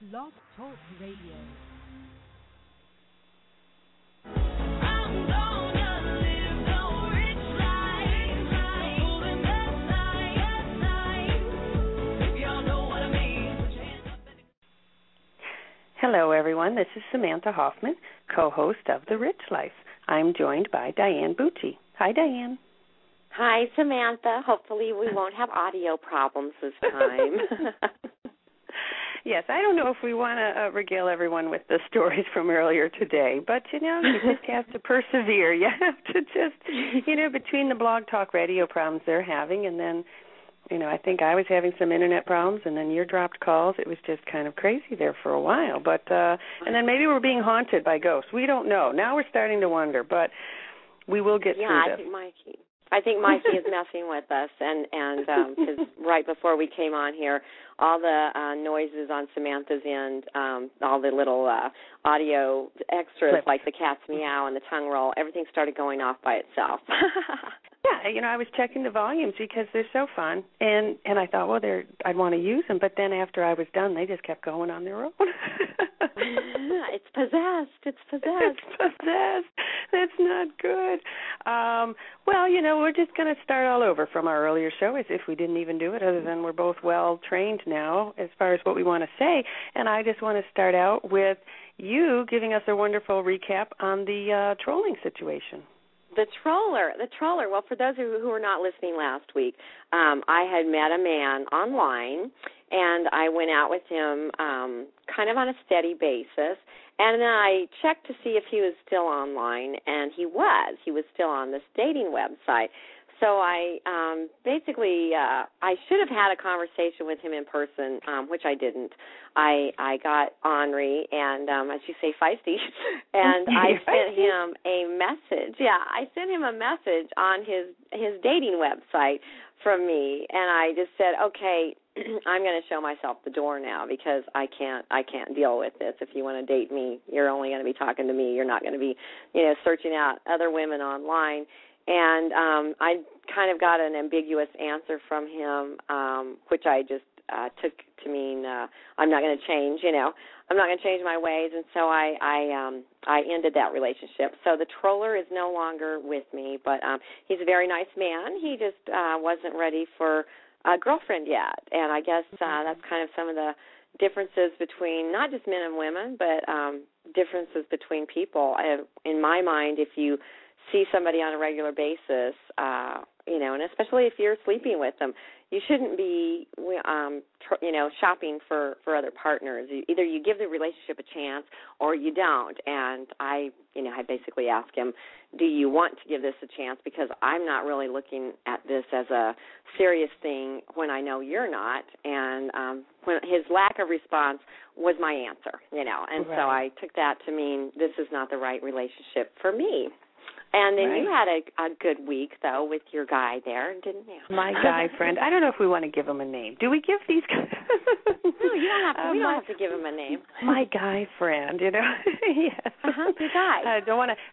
Blog Talk Radio. Hello, everyone. This is Samantha Hoffman, co-host of The Rich Life. I'm joined by Diane Bucci. Hi, Diane. Hi, Samantha. Hopefully we won't have audio problems this time. Yes, I don't know if we want to regale everyone with the stories from earlier today, but, you just have to persevere. You have to just, between the Blog Talk Radio problems they're having and then, I think I was having some internet problems, and then your dropped calls. It was just kind of crazy there for a while. But and then maybe we're being haunted by ghosts. We don't know. Now we're starting to wonder, but we will get through this. I think Mikey is messing with us, and because right before we came on here, all the noises on Samantha's end, all the little audio extras like the cat's meow and the tongue roll, everything started going off by itself. Yeah, I was checking the volumes because they're so fun, and I thought, well, I'd want to use them, but then after I was done, they just kept going on their own. It's possessed. It's possessed. That's not good. Well, we're just going to start all over from our earlier show as if we didn't even do it, other than we're both well trained now as far as what we want to say. And I just want to start out with you giving us a wonderful recap on the trolling situation. The troller. Well, for those who were not listening last week, I had met a man online, and I went out with him kind of on a steady basis, and then I checked to see if he was still online, and he was. He was still on this dating website. So I basically, I should have had a conversation with him in person, which I didn't. I got ornery and, as you say, feisty, and I sent him a message. Yeah, I sent him a message on his dating website from me, and I just said, okay, I'm going to show myself the door now because I can't deal with this. If you want to date me, you're only going to be talking to me. You're not going to be, searching out other women online. And I kind of got an ambiguous answer from him, which I just took to mean I'm not going to change. I'm not going to change my ways, and so I ended that relationship. So the troller is no longer with me, but he's a very nice man. He just wasn't ready for a girlfriend yet, and I guess that's kind of some of the differences between not just men and women, but differences between people. In my mind, if you see somebody on a regular basis, and especially if you're sleeping with them, you shouldn't be, shopping for other partners. Either you give the relationship a chance or you don't. And I basically asked him, do you want to give this a chance? Because I'm not really looking at this as a serious thing when I know you're not. And when his lack of response was my answer, And so I took that to mean this is not the right relationship for me. And then you had a good week, though, with your guy there, didn't you? My guy friend. I don't know if we want to give him a name. Do we give these guys? No, you don't have to. We don't have to give him a name. My guy friend, Yes. Your guy.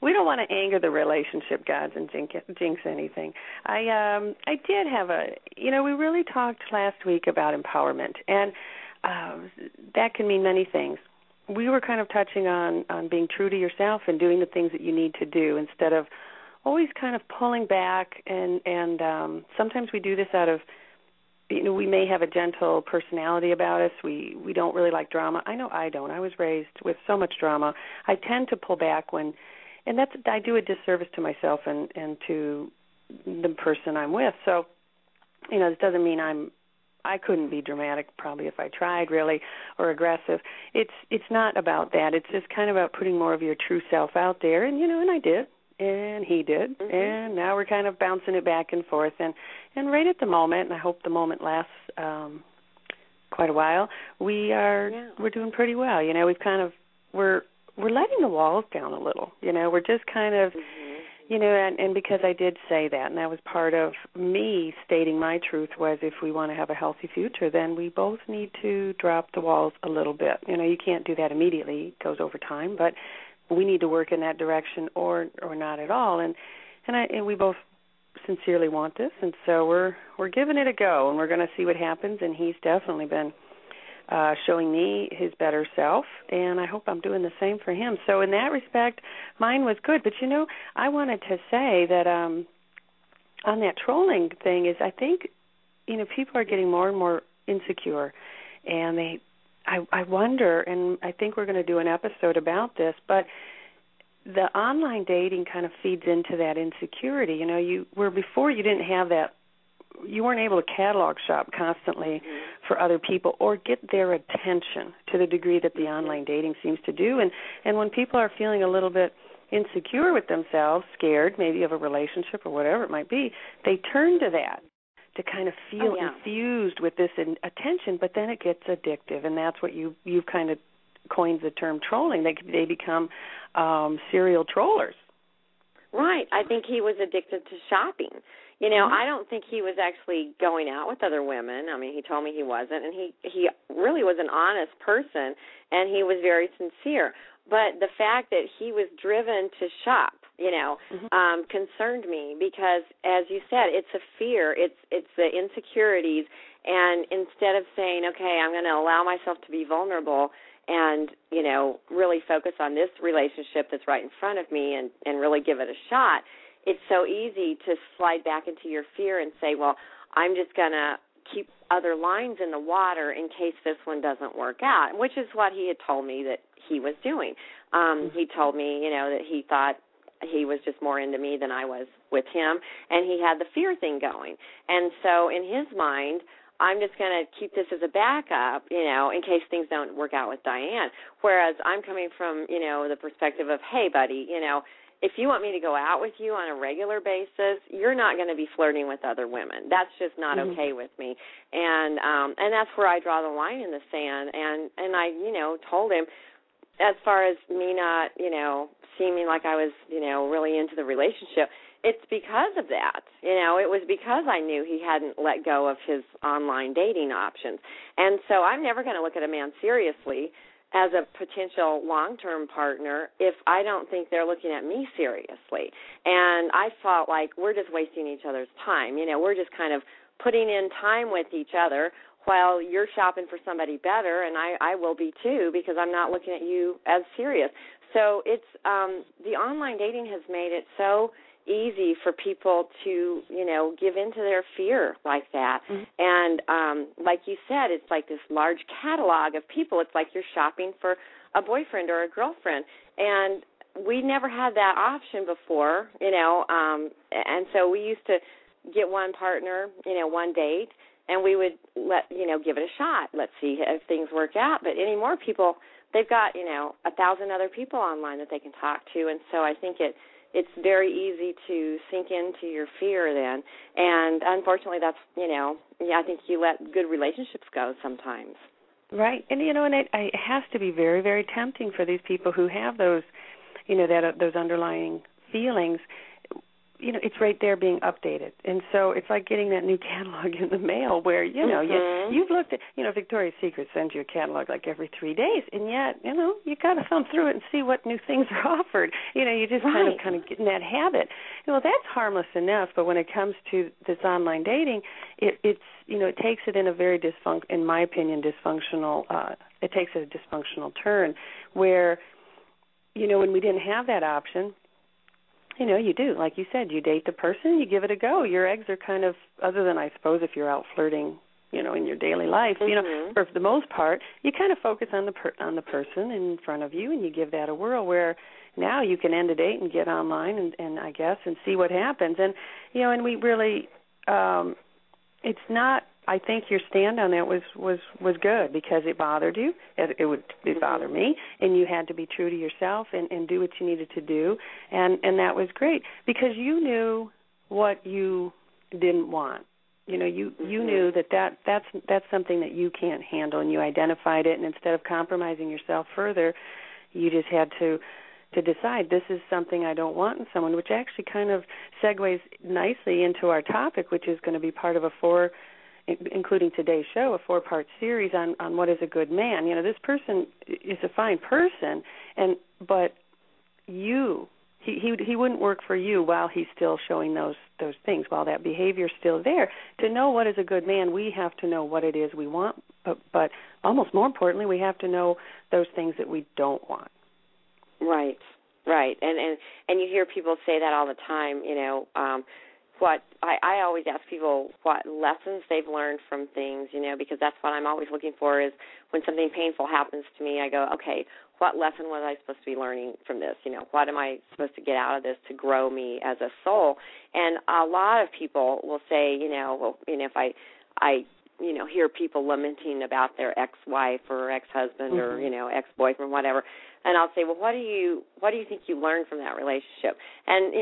We don't want to anger the relationship gods and jinx anything. I did have we really talked last week about empowerment, and that can mean many things. We were kind of touching on being true to yourself and doing the things that you need to do instead of always kind of pulling back. And sometimes we do this out of, we may have a gentle personality about us. We don't really like drama. I know I don't. I was raised with so much drama. I tend to pull back and I do a disservice to myself and to the person I'm with. So, this doesn't mean I couldn't be dramatic probably if I tried really, or aggressive. It's not about that. It's just kind of about putting more of your true self out there. And, and I did, and he did, and now we're kind of bouncing it back and forth. And right at the moment, and I hope the moment lasts quite a while, we're doing pretty well. We've kind of, we're letting the walls down a little. We're just kind of, and because I did say that, and that was part of me stating my truth, was if we want to have a healthy future, then we both need to drop the walls a little bit. You can't do that immediately. It goes over time, but we need to work in that direction or not at all. And we both sincerely want this, and so we're giving it a go, and we're going to see what happens. And he's definitely been showing me his better self, and I hope I'm doing the same for him. So in that respect, mine was good. But, I wanted to say that on that trolling thing is I think, people are getting more and more insecure, and I wonder, and I think we're going to do an episode about this, but the online dating kind of feeds into that insecurity. Where before you didn't have that, you weren't able to catalog shop constantly for other people or get their attention to the degree that the online dating seems to do. And when people are feeling a little bit insecure with themselves, scared maybe of a relationship or whatever it might be, they turn to that to kind of feel infused with this attention, but then it gets addictive, and that's what you've kind of coined the term trolling. They become serial trollers. Right. I think he was addicted to shopping. I don't think he was actually going out with other women. I mean, he told me he wasn't, and he really was an honest person, and he was very sincere. But the fact that he was driven to shop, concerned me because, as you said, it's a fear. It's the insecurities, and instead of saying, okay, I'm going to allow myself to be vulnerable and, really focus on this relationship that's right in front of me and really give it a shot, it's so easy to slide back into your fear and say, well, I'm just going to keep other lines in the water in case this one doesn't work out, which is what he had told me that he was doing. He told me, that he thought he was just more into me than I was with him, and he had the fear thing going. And so in his mind, I'm just going to keep this as a backup, in case things don't work out with Diane. Whereas I'm coming from, the perspective of, hey, buddy, if you want me to go out with you on a regular basis, you're not going to be flirting with other women. That's just not okay with me. And that's where I draw the line in the sand. And I, told him, as far as me not, seeming like I was, really into the relationship, it's because of that. It was because I knew he hadn't let go of his online dating options. And so I'm never going to look at a man seriously as a potential long-term partner if I don't think they're looking at me seriously. And I felt like we're just wasting each other's time. We're just kind of putting in time with each other while you're shopping for somebody better, and I will be too, because I'm not looking at you as serious. So it's the online dating has made it so easy for people to, give into their fear like that. And like you said, it's like this large catalog of people. It's like you're shopping for a boyfriend or a girlfriend. And we never had that option before, and so we used to get one partner, one date, and we would give it a shot. Let's see if things work out. But anymore, people, they've got, 1,000 other people online that they can talk to. And so I think it's very easy to sink into your fear then. And unfortunately, that's, I think you let good relationships go sometimes. Right. And, and it has to be very, very tempting for these people who have those, those underlying feelings. It's right there being updated. And so it's like getting that new catalog in the mail where, you've looked at, Victoria's Secret sends you a catalog like every 3 days, and yet, you got to thumb through it and see what new things are offered. You just kind of get in that habit. Well, that's harmless enough, but when it comes to this online dating, it takes it in a very in my opinion, dysfunctional, it takes a dysfunctional turn where, when we didn't have that option, you do. Like you said, you date the person, you give it a go. Your eggs are kind of, other than I suppose if you're out flirting, in your daily life, for the most part, you kind of focus on the person in front of you and you give that a whirl, where now you can end a date and get online and I guess, and see what happens. And, and we really, it's not, I think your stand on that was good because it bothered you. It bothered me, and you had to be true to yourself and do what you needed to do, and that was great because you knew what you didn't want. You knew that's something that you can't handle, and you identified it. And instead of compromising yourself further, you just had to decide this is something I don't want in someone, which actually kind of segues nicely into our topic, which is going to be part of including today's show, a 4-part series on what is a good man. This person is a fine person, but he wouldn't work for you while he's still showing those things, while that behavior's still there. To know what is a good man, we have to know what it is we want but almost more importantly, we have to know those things that we don't want. Right. And you hear people say that all the time, what I always ask people what lessons they've learned from things, because that's what I'm always looking for is when something painful happens to me, I go, okay, what lesson was I supposed to be learning from this? What am I supposed to get out of this to grow me as a soul? And a lot of people will say, if I hear people lamenting about their ex-wife or ex-husband or, ex-boyfriend, whatever, and I'll say, well, what do you think you learned from that relationship? And,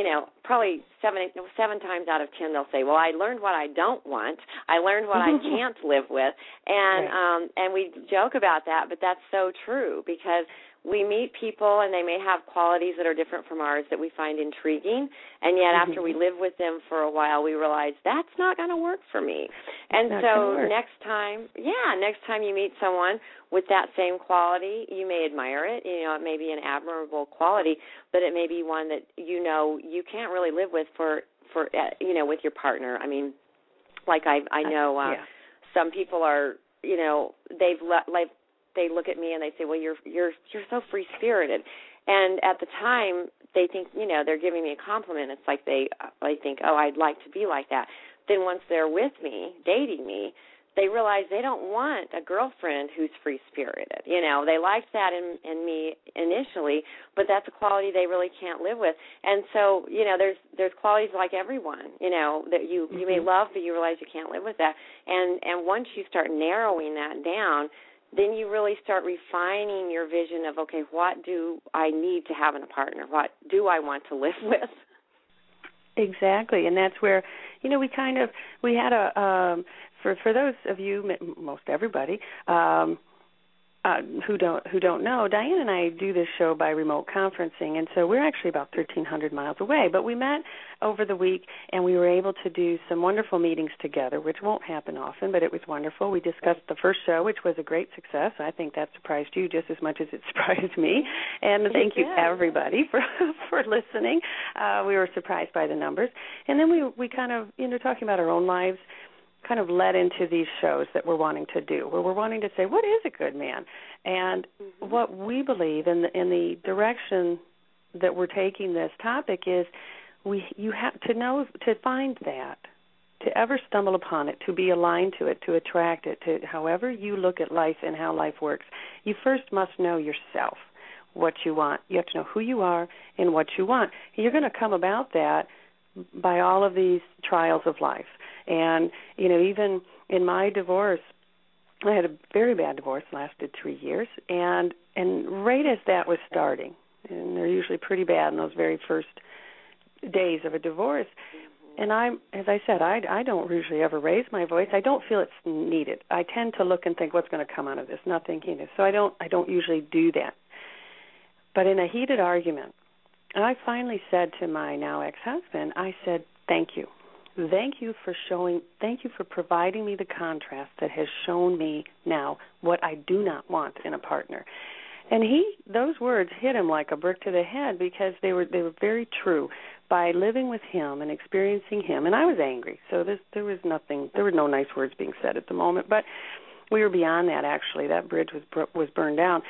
probably seven times out of 10 they'll say, well, I learned what I don't want. I learned what I can't live with. And and we joke about that, but that's so true because we meet people and they may have qualities that are different from ours that we find intriguing, and yet after we live with them for a while, we realize that's not going to work for me. And so next time you meet someone with that same quality, you may admire it. It may be an admirable quality, but it may be one that you can't really live with for with your partner. I mean, like I know some people are they look at me and they say, well, you're so free-spirited. And at the time, they think, they're giving me a compliment. It's like they think, oh, I'd like to be like that. Then once they're with me, dating me, they realize they don't want a girlfriend who's free-spirited. They liked that in me initially, but that's a quality they really can't live with. And so, there's qualities like everyone, that you may love, but you realize you can't live with that. And once you start narrowing that down, then you really start refining your vision of, okay, what do I need to have in a partner? What do I want to live with? Exactly, and that's where, we had a, for those of you, most everybody, who don't know, Diane and I do this show by remote conferencing, and so we're actually about 1,300 miles away. But we met over the week, and we were able to do some wonderful meetings together, which won't happen often, but it was wonderful. We discussed the first show, which was a great success. I think that surprised you just as much as it surprised me. And thank you, everybody, for listening. We were surprised by the numbers. And then we kind of, talking about our own lives, kind of led into these shows that we're wanting to do, where we're wanting to say, what is a good man? And what we believe in the direction that we're taking this topic is you have to know, to find that, to ever stumble upon it, to be aligned to it, to attract it, to however you look at life and how life works. You first must know yourself, what you want. You have to know who you are and what you want. You're going to come about that by all of these trials of life. And, even in my divorce, I had a very bad divorce, lasted 3 years, and right as that was starting, and they're usually pretty bad in those very first days of a divorce, and as I said, I don't usually ever raise my voice. I don't feel it's needed. I tend to look and think, what's going to come out of this? Nothing, so I don't usually do that. But in a heated argument, I finally said to my now ex-husband, I said, thank you. Thank you for providing me the contrast that has shown me now what I do not want in a partner. And those words hit him like a brick to the head because they were very true. By living with him and experiencing him, and I was angry, so there were no nice words being said at the moment, but we were beyond that, actually. That bridge was burned down.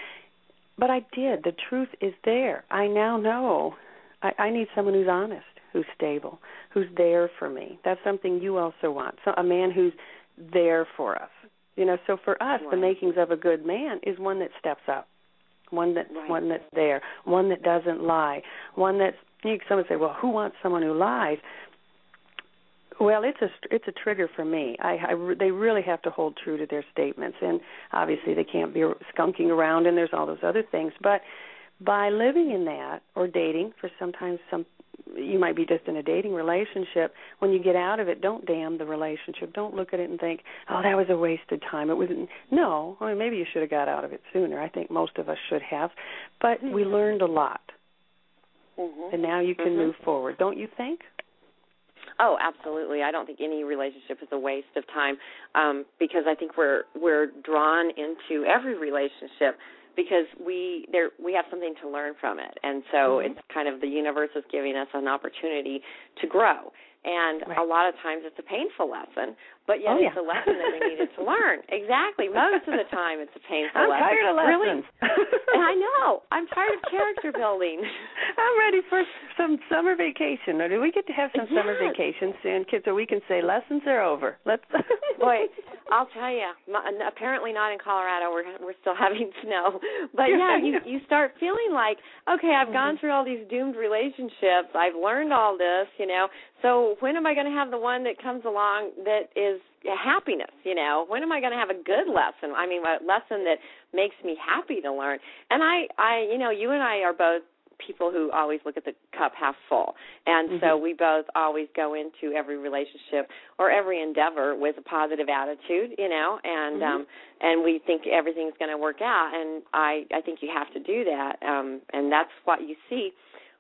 But I did. The truth is there. I now know I need someone who's honest, who's stable, who's there for me. That's something you also want. So a man who's there for us. So for us, the makings of a good man is one that steps up, one that's there, one that doesn't lie, one that's. Someone say, well, who wants someone who lies? Well, it's a trigger for me. They really have to hold true to their statements, and obviously they can't be skunking around, and there's all those other things. But by living in that or dating, for sometimes you might be just in a dating relationship. When you get out of it, don't damn the relationship. Don't look at it and think, oh, that was a wasted time. It wasn't. No, I mean, maybe you should have got out of it sooner. I think most of us should have. But we learned a lot. And now you can move forward. Don't you think? Oh, absolutely. I don't think any relationship is a waste of time because I think we're drawn into every relationship because we have something to learn from it. And so it's kind of the universe is giving us an opportunity to grow. And a lot of times it's a painful lesson, but yet it's a lesson that we needed to learn. Exactly. Most of the time it's a painful lesson. I'm tired of lessons. Really? I know. I'm tired of character building. I'm ready for some summer vacation. Or do we get to have some summer vacation soon, kids, so we can say lessons are over? Let's. Boy, I'll tell you, apparently not in Colorado. We're still having snow. But, you start feeling like, okay, I've gone through all these doomed relationships. I've learned all this, So when am I going to have the one that comes along that is happiness, When am I going to have a good lesson? I mean, a lesson that makes me happy to learn. And I you and I are both people who always look at the cup half full. And so we both always go into every relationship or every endeavor with a positive attitude, and we think everything's going to work out. And I think you have to do that. And that's what you see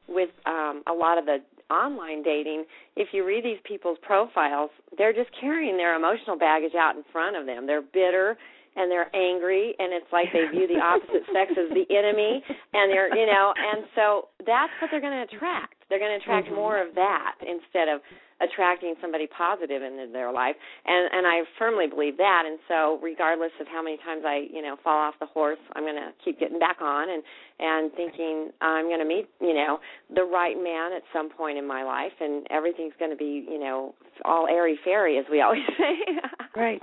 with a lot of the online dating. If you read these people's profiles, they're just carrying their emotional baggage out in front of them. They're bitter and they're angry, and it's like they view the opposite sex as the enemy, and they're, and so that's what they're going to attract. They're going to attract more of that instead of attracting somebody positive into their life, and I firmly believe that. And so regardless of how many times I, fall off the horse, I'm going to keep getting back on and thinking I'm going to meet, the right man at some point in my life, and everything's going to be, all airy-fairy, as we always say. Right.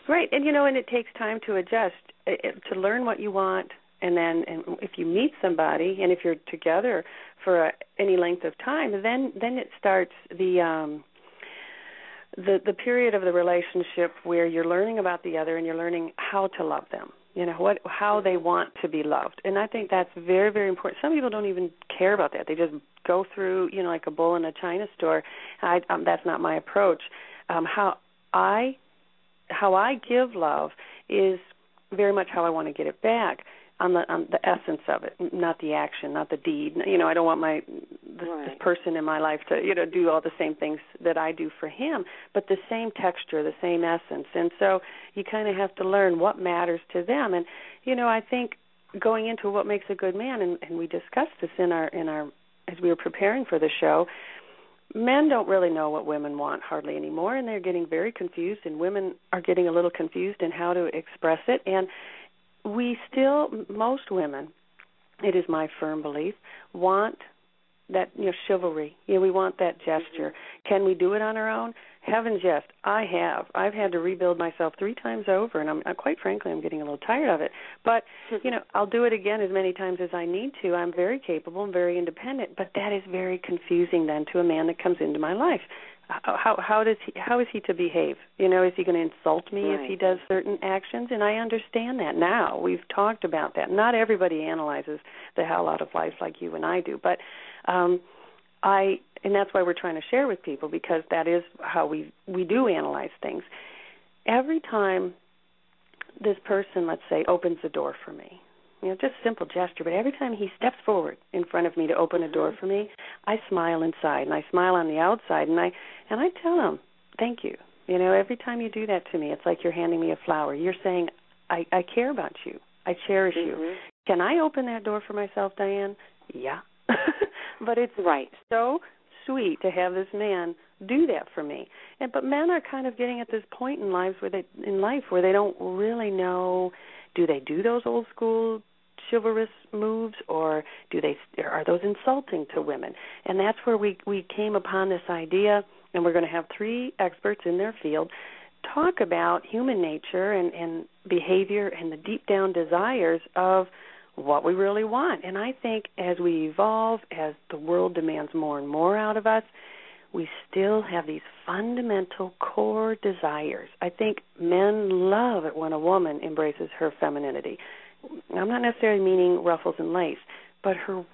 Right, and and it takes time to adjust, to learn what you want, and then if you meet somebody, and if you're together for any length of time, then it starts the period of the relationship where you're learning about the other and you're learning how to love them, how they want to be loved, and I think that's very, very important. Some people don't even care about that; they just go through, like a bull in a china store. That's not my approach. How I give love is very much how I want to get it back, on the essence of it, not the action, not the deed. I don't want this person in my life to do all the same things that I do for him, but the same texture, the same essence. And so you kind of have to learn what matters to them. And I think going into what makes a good man, and we discussed this in our as we were preparing for the show. Men don't really know what women want hardly anymore, and they're getting very confused, and women are getting a little confused in how to express it. And we still, most women, it is my firm belief, want that chivalry. We want that gesture. Can we do it on our own? Heavens, yes, I have. I've had to rebuild myself 3 times over, and I'm quite frankly, I'm getting a little tired of it. But I'll do it again as many times as I need to. I'm very capable and very independent, but that is very confusing then to a man that comes into my life. How is he to behave? Is he going to insult me if he does certain actions? And I understand that now. We've talked about that. Not everybody analyzes the hell out of life like you and I do, but and that's why we're trying to share with people, because that is how we do analyze things. Every time this person, let's say, opens the door for me, just simple gesture, but every time he steps forward in front of me to open a door for me, I smile inside, and I smile on the outside, and I tell him, thank you. Every time you do that to me, it's like you're handing me a flower. You're saying, I care about you. I cherish you. Can I open that door for myself, Diane? Yeah. But it's so sweet to have this man do that for me. But men are kind of getting at this point in life where they don't really know, do they do those old school chivalrous moves, or are those insulting to women? And that's where we came upon this idea, and we're going to have 3 experts in their field talk about human nature and behavior and the deep down desires of what we really want. And I think as we evolve, as the world demands more and more out of us, we still have these fundamental core desires. I think men love it when a woman embraces her femininity. I'm not necessarily meaning ruffles and lace, but her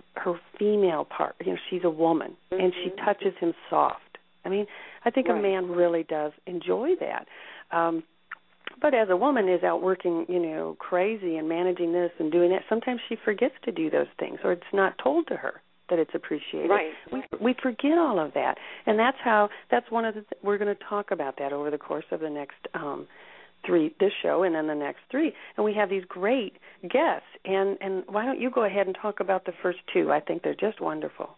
female part. She's a woman, and she touches him soft. I mean, I think a man really does enjoy that. But as a woman is out working, crazy and managing this and doing that, sometimes she forgets to do those things, or it's not told to her that it's appreciated. Right. We forget all of that, and that's one of we're going to talk about that over the course of the next 3, this show, and then the next 3, and we have these great guests. And why don't you go ahead and talk about the first 2? I think they're just wonderful.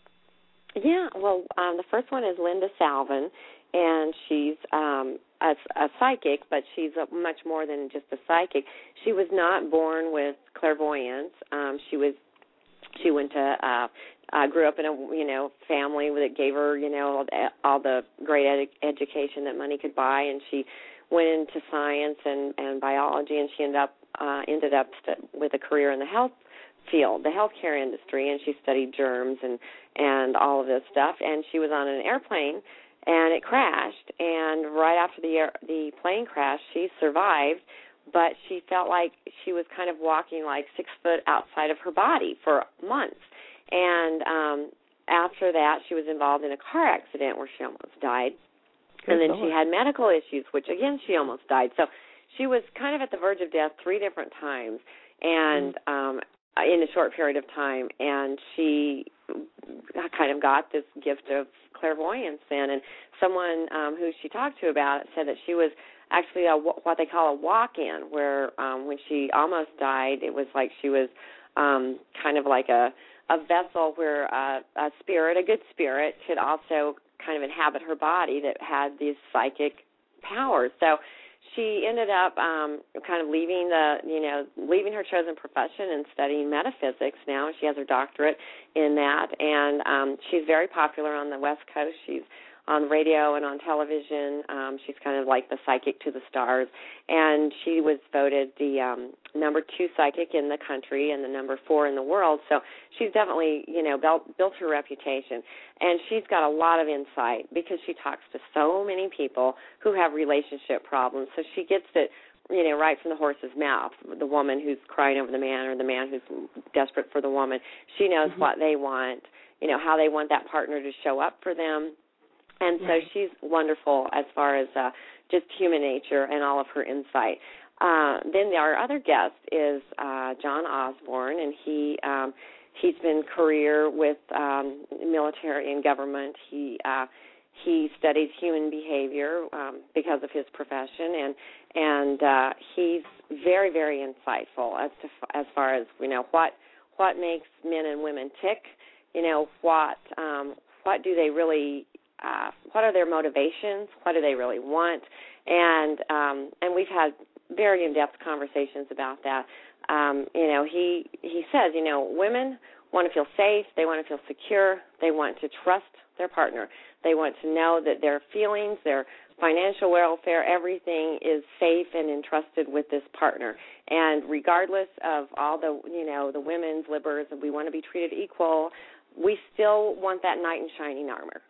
Yeah. Well, the first one is Linda Salvin. and she's a psychic, but she's much more than just a psychic. She was not born with clairvoyance. She went to grew up in a family that gave her all the great education that money could buy, and she went into science and biology, and she ended up with a career in the health field, the healthcare industry, and she studied germs and all of this stuff. And she was on an airplane, and it crashed. And right after the plane crash, she survived, but she felt like she was kind of walking like 6 foot outside of her body for months. And after that, she was involved in a car accident where she almost died. And then she had medical issues, which, again, she almost died. So she was kind of at the verge of death 3 different times, and in a short period of time. And she kind of got this gift of clairvoyance then. And someone who she talked to about it said that she was actually what they call a walk-in, where when she almost died, it was like she was kind of like a vessel where a spirit, a good spirit, could also kind of inhabit her body that had these psychic powers. So she ended up kind of leaving her chosen profession and studying metaphysics now. She has her doctorate in that, and she's very popular on the West Coast. She's on radio and on television. She's kind of like the psychic to the stars, and she was voted the number 2 psychic in the country and the number 4 in the world. So she's definitely, built her reputation, and she's got a lot of insight because she talks to so many people who have relationship problems. So she gets it, right from the horse's mouth. The woman who's crying over the man, or the man who's desperate for the woman. She knows what they want, how they want that partner to show up for them. And so she's wonderful as far as just human nature and all of her insight. Then our other guest is John Osborn, and he's been career with military and government. He studies human behavior because of his profession, and he's very, very insightful as far as what makes men and women tick. What do they really what are their motivations? What do they really want? And we've had very in-depth conversations about that. He says, women want to feel safe. They want to feel secure. They want to trust their partner. They want to know that their feelings, their financial welfare, everything is safe and entrusted with this partner. And regardless of all the women's libers, we want to be treated equal. We still want that knight in shining armor.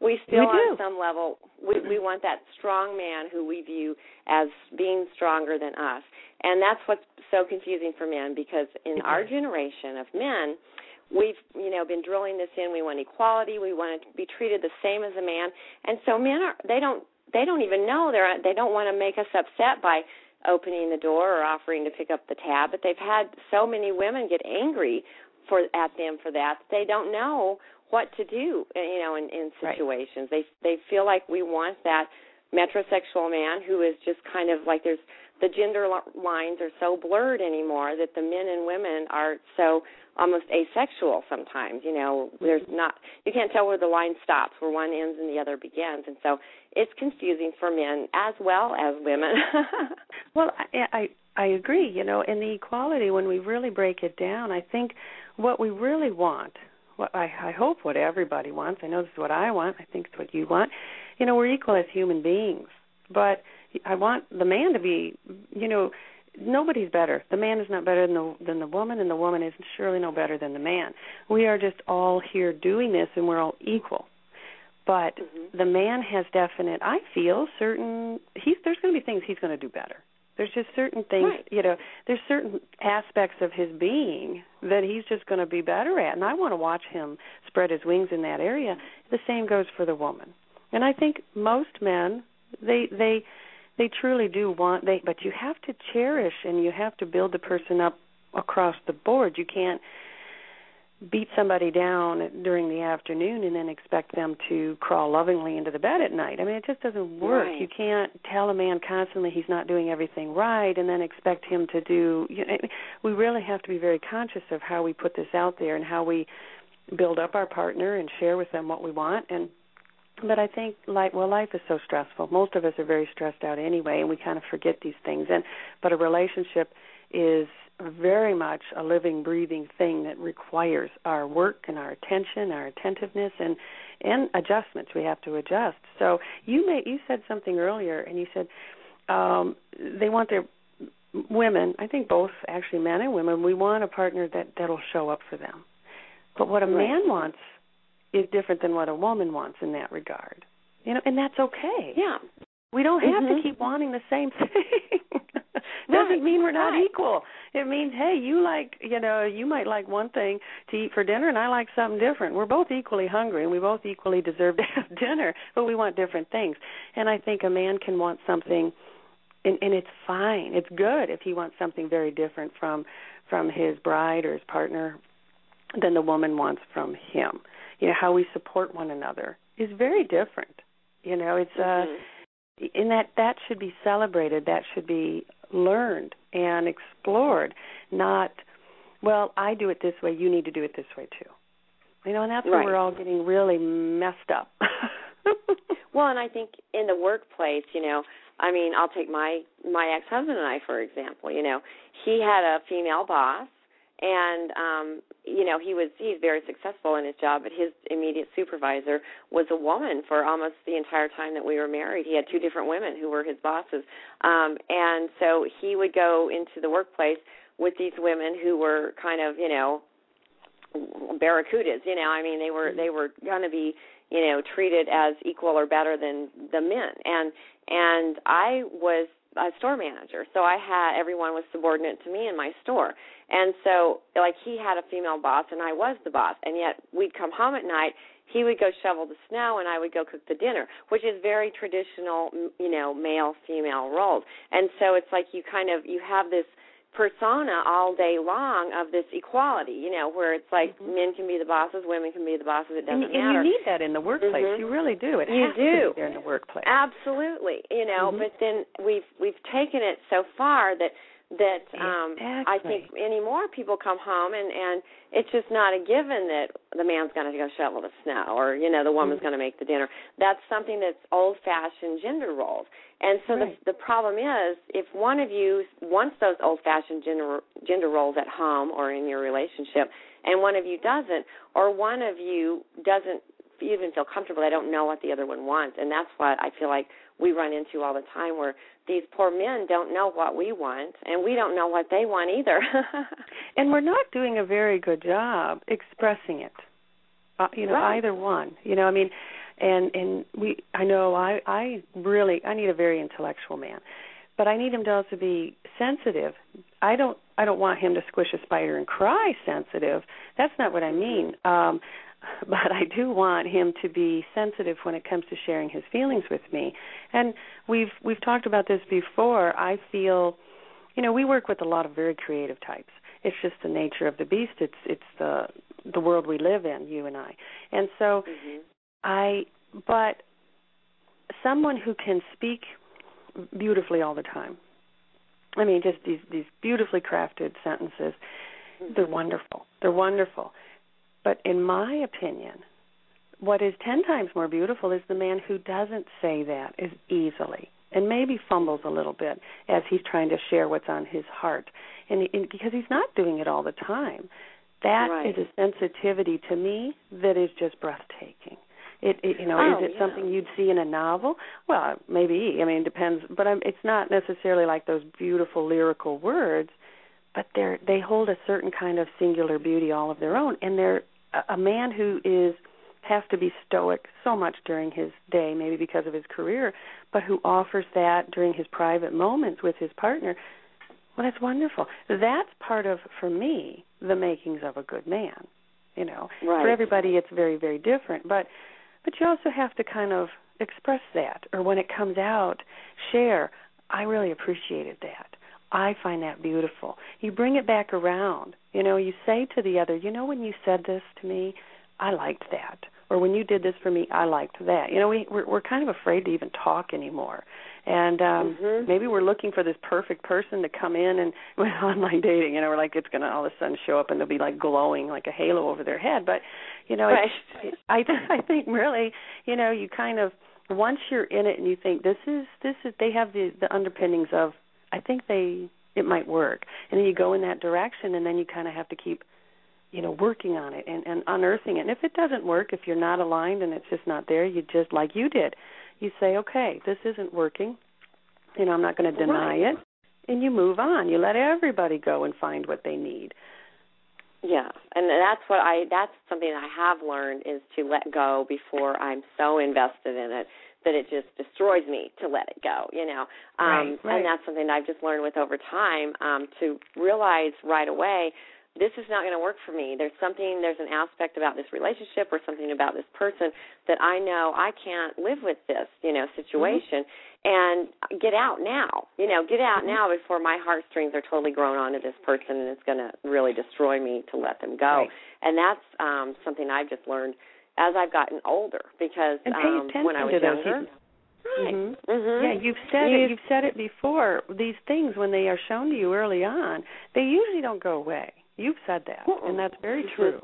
We still on some level, we want that strong man who we view as being stronger than us. And that's what's so confusing for men, because in our generation of men, we've, been drilling this in. We want equality. We want to be treated the same as a man. And so men they don't even know. They don't want to make us upset by opening the door or offering to pick up the tab. But they've had so many women get angry at them for that. They don't know what to do, in situations. Right. They feel like we want that metrosexual man who is just kind of like the gender lines are so blurred anymore that the men and women are so almost asexual sometimes. There's not, you can't tell where the line stops, where one ends and the other begins. And so it's confusing for men as well as women. Well, I agree, in the equality, when we really break it down, I think what we really want, I hope what everybody wants, I know this is what I want, I think it's what you want, we're equal as human beings. But I want the man to be, nobody's better. The man is not better than the woman, and the woman is surely no better than the man. We are just all here doing this, and we're all equal. But the man has definite, I feel, there's going to be things he's going to do better. There's just certain things, there's certain aspects of his being that he's just going to be better at. And I want to watch him spread his wings in that area. The same goes for the woman. And I think most men, they truly do want, but you have to cherish and you have to build the person up across the board. You can't beat somebody down during the afternoon and then expect them to crawl lovingly into the bed at night. I mean, it just doesn't work. Right. You can't tell a man constantly he's not doing everything right and then expect him to do, we really have to be very conscious of how we put this out there and how we build up our partner and share with them what we want. And But I think life is so stressful. Most of us are very stressed out anyway, and we kind of forget these things. But a relationship is very much a living, breathing thing that requires our work and our attention, our attentiveness, and adjustments. We have to adjust. So you said something earlier, and you said they want their women, I think both actually men and women, we want a partner that'll show up for them. But what a man wants is different than what a woman wants in that regard. And that's okay. Yeah. We don't have to keep wanting the same thing. Doesn't mean we're not equal. It means, hey, you might like one thing to eat for dinner, and I like something different. We're both equally hungry, and we both equally deserve to have dinner, but we want different things. And I think a man can want something, and it's fine. It's good if he wants something very different from his bride or his partner than the woman wants from him. How we support one another is very different. It's and that should be celebrated. That should be learned and explored. Not, well, I do it this way, you need to do it this way too. And that's where we're all getting really messed up. Well, and I think in the workplace, I'll take my ex-husband and I, for example. He had a female boss. And, he's very successful in his job, but his immediate supervisor was a woman for almost the entire time that we were married. He had two different women who were his bosses. And so he would go into the workplace with these women who were kind of, barracudas, they were going to be, treated as equal or better than the men. And I was a store manager, so everyone was subordinate to me in my store. And so, he had a female boss, and I was the boss, and yet we'd come home at night, he would go shovel the snow, and I would go cook the dinner, which is very traditional, male-female roles. And so it's like you have this persona all day long of this equality, where it's like men can be the bosses, women can be the bosses, it doesn't matter. And you need that in the workplace. You really do. It has to be there in the workplace. Absolutely. But then we've taken it so far that I think anymore people come home and it's just not a given that the man's going to go shovel the snow or, the woman's going to make the dinner. That's something that's old-fashioned gender roles. And so the problem is if one of you wants those old-fashioned gender roles at home or in your relationship and one of you doesn't, or one of you doesn't even feel comfortable, they don't know what the other one wants. And that's what I feel like we run into all the time where these poor men don't know what we want, and we don't know what they want either. And we're not doing a very good job expressing it, either one. I need a very intellectual man, but I need him to also be sensitive. I don't want him to squish a spider and cry sensitive. That's not what I mean. But I do want him to be sensitive when it comes to sharing his feelings with me. And we've talked about this before. I feel, we work with a lot of very creative types. It's just the nature of the beast. It's the world we live in, you and I. And so but someone who can speak beautifully all the time. Just these beautifully crafted sentences. They're wonderful. They're wonderful. But in my opinion, what is 10 times more beautiful is the man who doesn't say that as easily and maybe fumbles a little bit as he's trying to share what's on his heart. And because he's not doing it all the time. That is a sensitivity to me that is just breathtaking. Is it something you'd see in a novel? Well, maybe. It depends. But it's not necessarily like those beautiful lyrical words, but they hold a certain kind of singular beauty all of their own. And they're a man who has to be stoic so much during his day, maybe because of his career, but who offers that during his private moments with his partner. Well, that's wonderful. That's part of, for me, the makings of a good man. For everybody it's very, very different. But you also have to kind of express that, or when it comes out, share, I really appreciated that. I find that beautiful. You bring it back around. You say to the other, when you said this to me, I liked that. or when you did this for me, I liked that. You know, we're kind of afraid to even talk anymore. And maybe we're looking for this perfect person to come in, and with online dating, you know, we're like, it's going to all of a sudden show up and they'll be like glowing like a halo over their head. But, you know, right. I think really, you know, you kind of, once you're in it and you think this is they have the underpinnings of, I think it might work. And then you go in that direction, and then you kind of have to keep, you know, working on it and unearthing it. And if it doesn't work, if you're not aligned and it's just not there, you just, like you did, you say, okay, this isn't working. You know, I'm not going to deny it. And you move on. You let everybody go and find what they need. Yeah, and that's something I have learned, is to let go before I'm so invested in it that it just destroys me to let it go, you know. Right. And that's something I've just learned with over time, to realize right away, this is not going to work for me. There's an aspect about this relationship or something about this person that I know I can't live with this, you know, situation, and get out now. You know, get out now before my heartstrings are totally grown onto this person and it's going to really destroy me to let them go. Right. And that's something I've just learned as I've gotten older, because and pay attention when I was to those younger. Right. Yeah, you've said it before. These things, when they are shown to you early on, they usually don't go away. You've said that, and that's very true.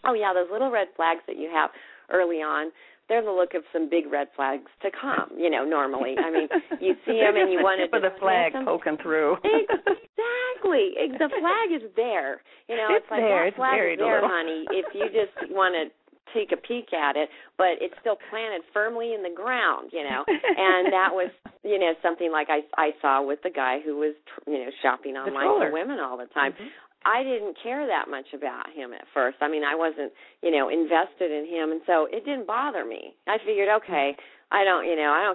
Oh, yeah, those little red flags that you have early on, they're the look of some big red flags to come, you know, normally. I mean, you see them and you want to... With the flag poking through. Exactly. The flag is there. You know, it's like, there. That flag is there, honey, if you just want to take a peek at it, but it's still planted firmly in the ground, you know. And that was, you know, something like I saw with the guy who was, you know, shopping online for women all the time. I didn't care that much about him at first. I mean, I wasn't, you know, invested in him, and so it didn't bother me. I figured, okay, I don't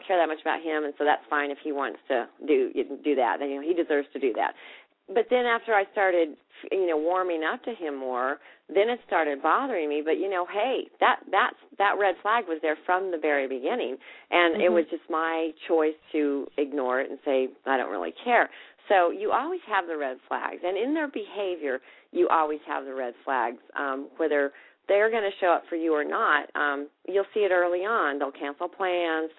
care that much about him, and so that's fine if he wants to do that. You know, he deserves to do that. But then after I started, you know, warming up to him more, then it started bothering me. But, you know, hey, that red flag was there from the very beginning, and it was just my choice to ignore it and say, I don't really care. So you always have the red flags, and in their behavior, you always have the red flags, whether they're going to show up for you or not. You'll see it early on. They'll cancel plans.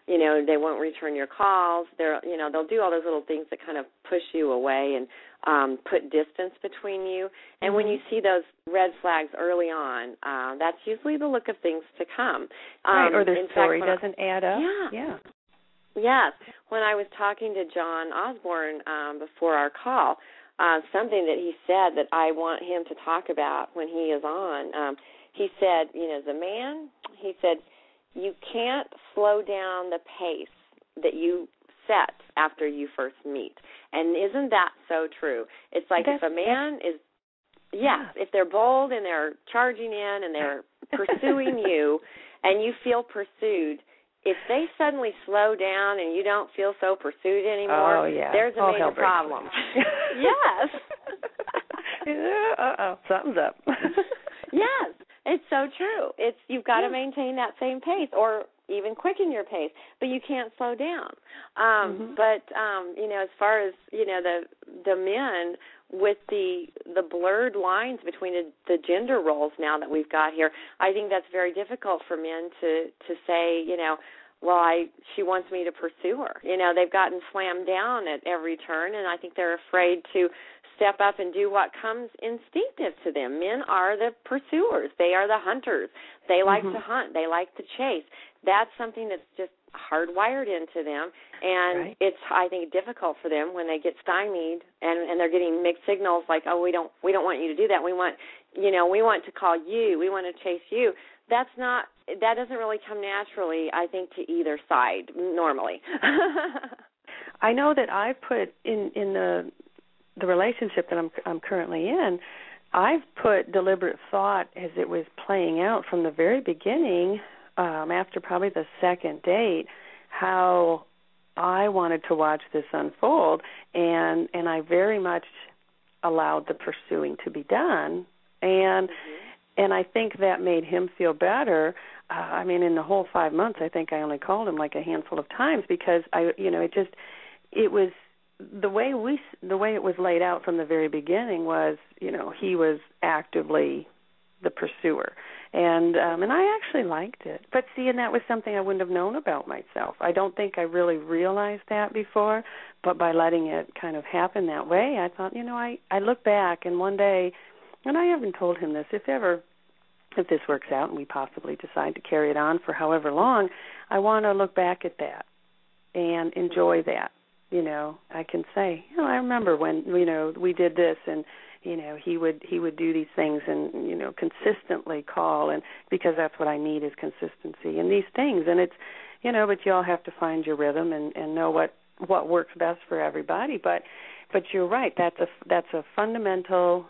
You know, they won't return your calls. They'll do all those little things that kind of push you away and put distance between you. And when you see those red flags early on, that's usually the look of things to come. Right, or their story doesn't add up. Yeah. Yes. When I was talking to John Osborn before our call, something that he said that I want him to talk about when he is on, he said, you know, as a man, he said, you can't slow down the pace that you set after you first meet. And isn't that so true? It's like if a man is, if they're bold and they're charging in and they're pursuing you and you feel pursued, if they suddenly slow down and you don't feel so pursued anymore, there's a major problem. Yes. Something's up. Yes, it's so true. You've got to maintain that same pace, or even quicken your pace, but you can't slow down. But you know, as far as, you know, the men, with the blurred lines between the gender roles now that we've got here, I think that's very difficult for men to say, you know, well, she wants me to pursue her. You know, they've gotten slammed down at every turn, and I think they're afraid to step up and do what comes instinctive to them. Men are the pursuers. They are the hunters. They like to hunt. They like to chase. That's something that's just hardwired into them, and it's, I think, difficult for them when they get stymied and they're getting mixed signals like, oh, we don't want you to do that. We want to call you. We want to chase you. That doesn't really come naturally, I think, to either side normally. I know that I put in the relationship that I'm currently in, I've put deliberate thought as it was playing out from the very beginning, after probably the second date, how I wanted to watch this unfold, and I very much allowed the pursuing to be done, and I think that made him feel better. I mean, in the whole 5 months, I think I only called him like a handful of times because it was the way it was laid out from the very beginning was, you know, he was actively the pursuer, And I actually liked it. But see, and that was something I wouldn't have known about myself. I don't think I really realized that before, but by letting it kind of happen that way, I thought, I look back, and one day, and I haven't told him this, if this works out and we possibly decide to carry it on for however long, I want to look back at that and enjoy that. I can say, I remember when, we did this, and he would do these things and, consistently call, and because that's what I need is consistency in these things. And it's, but you all have to find your rhythm and know what works best for everybody. But you're right. That's a fundamental,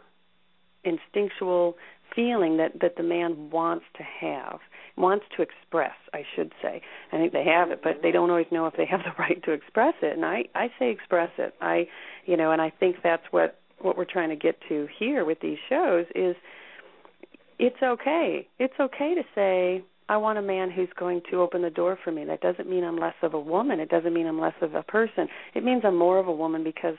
instinctual feeling that the man wants to express, I should say. I think they have it, but they don't always know if they have the right to express it. And I say express it. And I think that's what we're trying to get to here with these shows is it's okay. It's okay to say, I want a man who's going to open the door for me. That doesn't mean I'm less of a woman. It doesn't mean I'm less of a person. It means I'm more of a woman because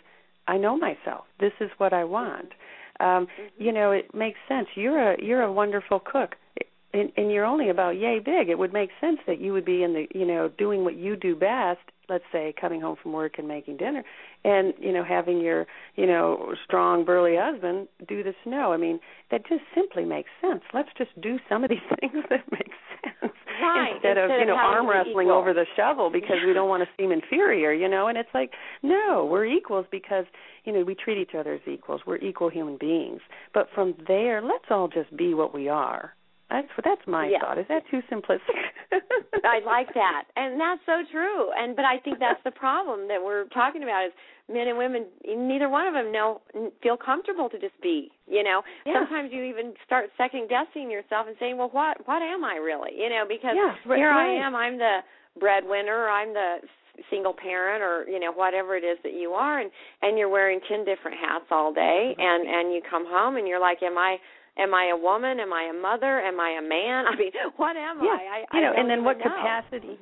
I know myself. This is what I want. It makes sense. You're a wonderful cook, and you're only about yay big. It would make sense that you would be in the, doing what you do best, let's say coming home from work and making dinner, and, having your, strong, burly husband do the snow. I mean, that just simply makes sense. Let's just do some of these things that make sense. Right. Instead of arm wrestling over the shovel because we don't want to seem inferior, and it's like, no, we're equals because, we treat each other as equals. We're equal human beings. But from there, let's all just be what we are. That's my thought. Is that too simplistic? I like that, and that's so true. But I think that's the problem that we're talking about is men and women. Neither one of them feel comfortable to just be. Yeah. Sometimes you even start second guessing yourself and saying, "Well, what am I really?" Because here I am. I'm the breadwinner. I'm the single parent, or whatever it is that you are, and you're wearing 10 different hats all day, and you come home and you're like, Am I a woman? Am I a mother? Am I a man? I mean, what am I? And then what know. capacity?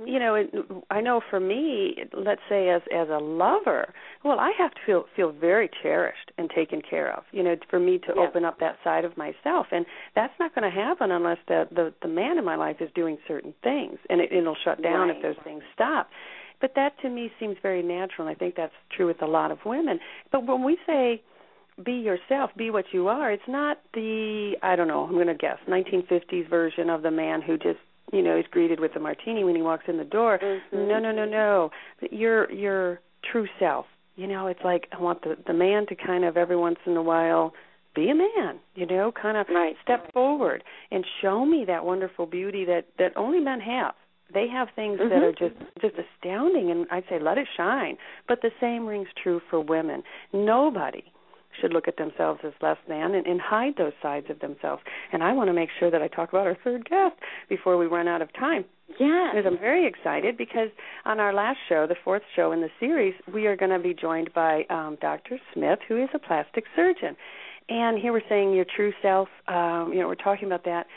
I know for me, let's say as a lover, well, I have to feel very cherished and taken care of. For me to open up that side of myself, and that's not going to happen unless the man in my life is doing certain things, and it'll shut down if those things stop. But that to me seems very natural, and I think that's true with a lot of women. But when we say be yourself, be what you are, it's not I'm going to guess, 1950s version of the man who just, is greeted with a martini when he walks in the door. Mm-hmm. No. Your true self. It's like I want the man to kind of every once in a while be a man, kind of step forward and show me that wonderful beauty that only men have. They have things that are just astounding, and I'd say let it shine. But the same rings true for women. Nobody should look at themselves as less than and hide those sides of themselves. And I want to make sure that I talk about our third guest before we run out of time. Yeah. Because I'm very excited because on our last show, the fourth show in the series, we are going to be joined by Dr. Smith, who is a plastic surgeon. And here we're saying your true self, we're talking about that.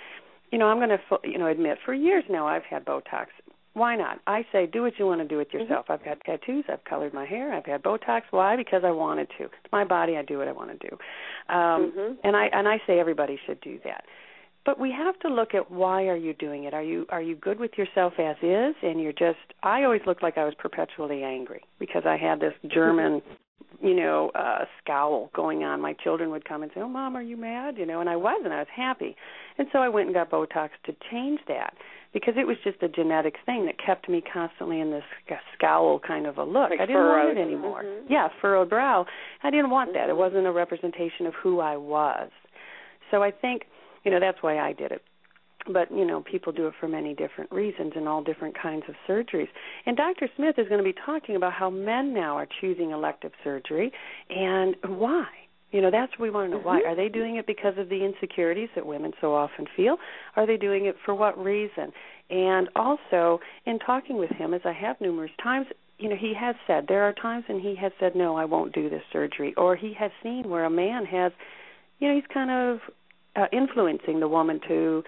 I'm going to, admit, for years now I've had Botox. Why not? I say do what you want to do with yourself. I've got tattoos. I've colored my hair. I've had Botox. Why? Because I wanted to. It's my body. I do what I want to do. And I say everybody should do that. But we have to look at why are you doing it? Are you good with yourself as is? And you're just. I always looked like I was perpetually angry because I had this German. Scowl going on. My children would come and say, "Oh, Mom, are you mad?" And I wasn't. I was happy. And so I went and got Botox to change that because it was just a genetic thing that kept me constantly in this scowl kind of a look. Like I didn't want it anymore. Yeah, furrowed brow. I didn't want that. It wasn't a representation of who I was. So I think, that's why I did it. But, people do it for many different reasons and all different kinds of surgeries. And Dr. Smith is going to be talking about how men now are choosing elective surgery and why. That's what we want to know. Why? Are they doing it because of the insecurities that women so often feel? Are they doing it for what reason? And also, in talking with him, as I have numerous times, he has said, there are times when he has said, no, I won't do this surgery. Or he has seen where a man has, he's kind of influencing the woman to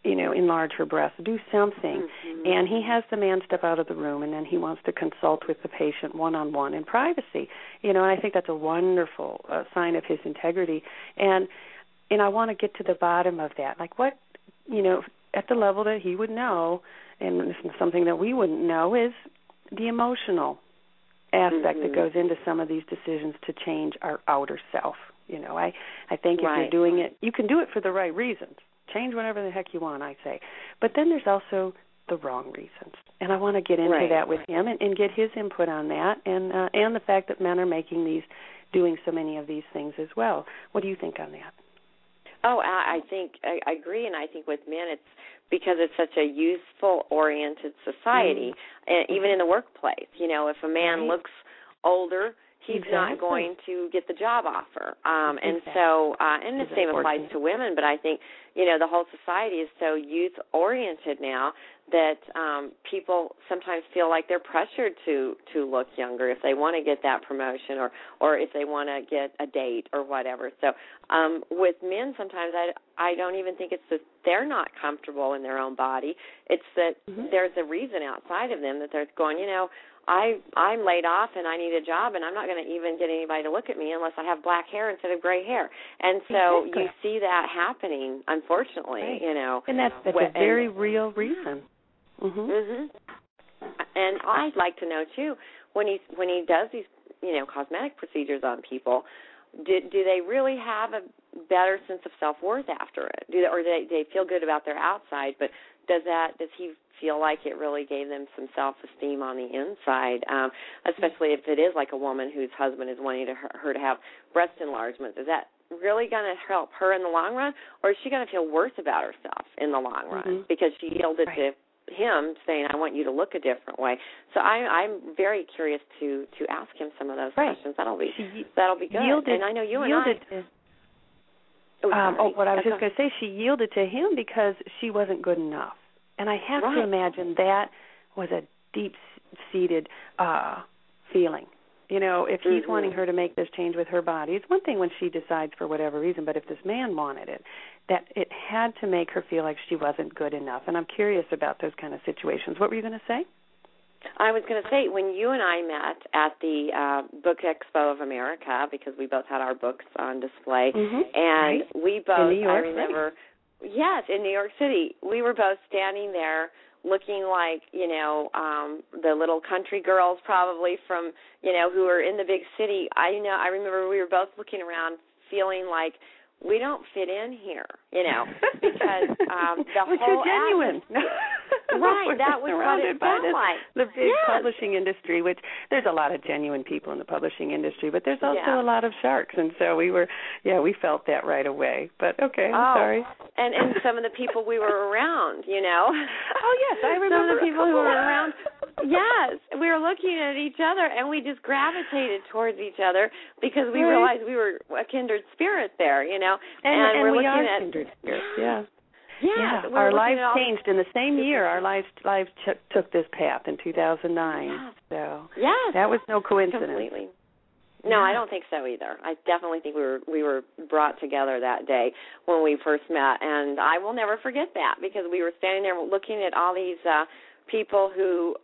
enlarge her breasts, do something. And he has the man step out of the room, and then he wants to consult with the patient one-on-one in privacy. And I think that's a wonderful sign of his integrity. And I want to get to the bottom of that. Like, what at the level that he would know, and this is something that we wouldn't know, is the emotional aspect that goes into some of these decisions to change our outer self. I think if you're doing it, you can do it for the right reasons. Change whatever the heck you want, I say. But then there's also the wrong reasons. And I want to get into that with him and get his input on that, and the fact that men are doing so many of these things as well. What do you think on that? Oh, I think I agree, and I think with men it's because it's such a youthful-oriented society, even in the workplace. If a man looks older, he's not going to get the job offer. And so, and the same applies to women, but I think, the whole society is so youth-oriented now that people sometimes feel like they're pressured to look younger if they want to get that promotion or if they want to get a date or whatever. So with men, sometimes I don't even think it's that they're not comfortable in their own body. It's that there's a reason outside of them that they're going, I'm laid off and I need a job, and I'm not going to even get anybody to look at me unless I have black hair instead of gray hair. And so you see that happening, unfortunately, And that's a very real reason. And I'd like to know too, when he does these cosmetic procedures on people, do they really have a better sense of self-worth after it? Do they feel good about their outside, but does he feel like it really gave them some self-esteem on the inside, especially if it is like a woman whose husband is wanting her to have breast enlargements? Is that really going to help her in the long run, or is she going to feel worse about herself in the long run because she yielded to him saying, I want you to look a different way? So I'm very curious to ask him some of those questions. That'll be good. And I know you and what I was just going to say, she yielded to him because she wasn't good enough. And I have to imagine that was a deep-seated feeling. If he's wanting her to make this change with her body, it's one thing when she decides for whatever reason, but if this man wanted it, that it had to make her feel like she wasn't good enough. And I'm curious about those kind of situations. What were you going to say? I was going to say, when you and I met at the Book Expo of America, because we both had our books on display, and we both, I remember, yes, in New York City, we were both standing there looking like, the little country girls probably from, who were in the big city. I remember we were both looking around feeling like we don't fit in here, because the Which whole is genuine. That was what it felt like. The big publishing industry, which there's a lot of genuine people in the publishing industry, but there's also a lot of sharks, and so we felt that right away. But okay, I'm sorry. And some of the people we were around, Oh yes, I remember some of the people who were around. Yes, we were looking at each other, and we just gravitated towards each other because we realized we were a kindred spirit there, And we're we looking are at kindred spirits. Yeah, our lives changed in the same year. Our lives took this path in 2009. Yeah. So that was no coincidence. Completely. No, I don't think so either. I definitely think we were brought together that day when we first met, and I will never forget that because we were standing there looking at all these people who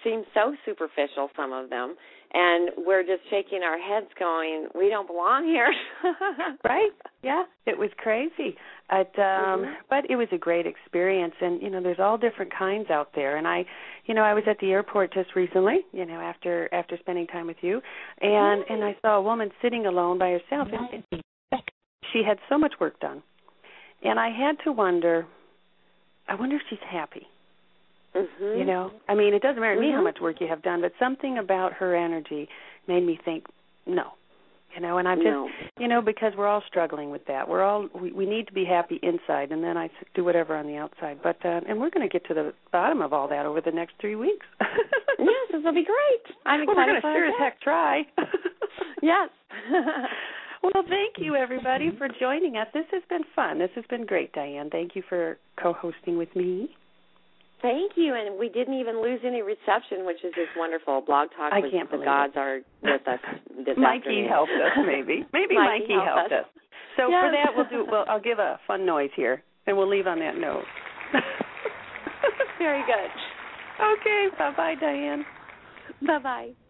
seemed so superficial, some of them, and we're just shaking our heads going, we don't belong here. Right? Yeah, it was crazy. But it was a great experience, and, there's all different kinds out there. And I was at the airport just recently, after spending time with you, and I saw a woman sitting alone by herself, and she had so much work done. And I had to wonder, I wonder if she's happy. It doesn't matter to me how much work you have done, but something about her energy made me think, no. And I'm just, because we're all struggling with that. We need to be happy inside, and then I do whatever on the outside. But and we're going to get to the bottom of all that over the next 3 weeks. Yes, this will be great. I'm excited. We're going to sure as heck try. Yes. Well, thank you, everybody, for joining us. This has been fun. This has been great, Diane. Thank you for co-hosting with me. Thank you, and we didn't even lose any reception, which is just wonderful. Blog Talk I can't believe the gods it. are with us this Mikey afternoon. helped us, maybe. Maybe Mikey helped us. So for that, I'll give a fun noise here, and we'll leave on that note. Very good. Okay, bye-bye, Diane. Bye-bye.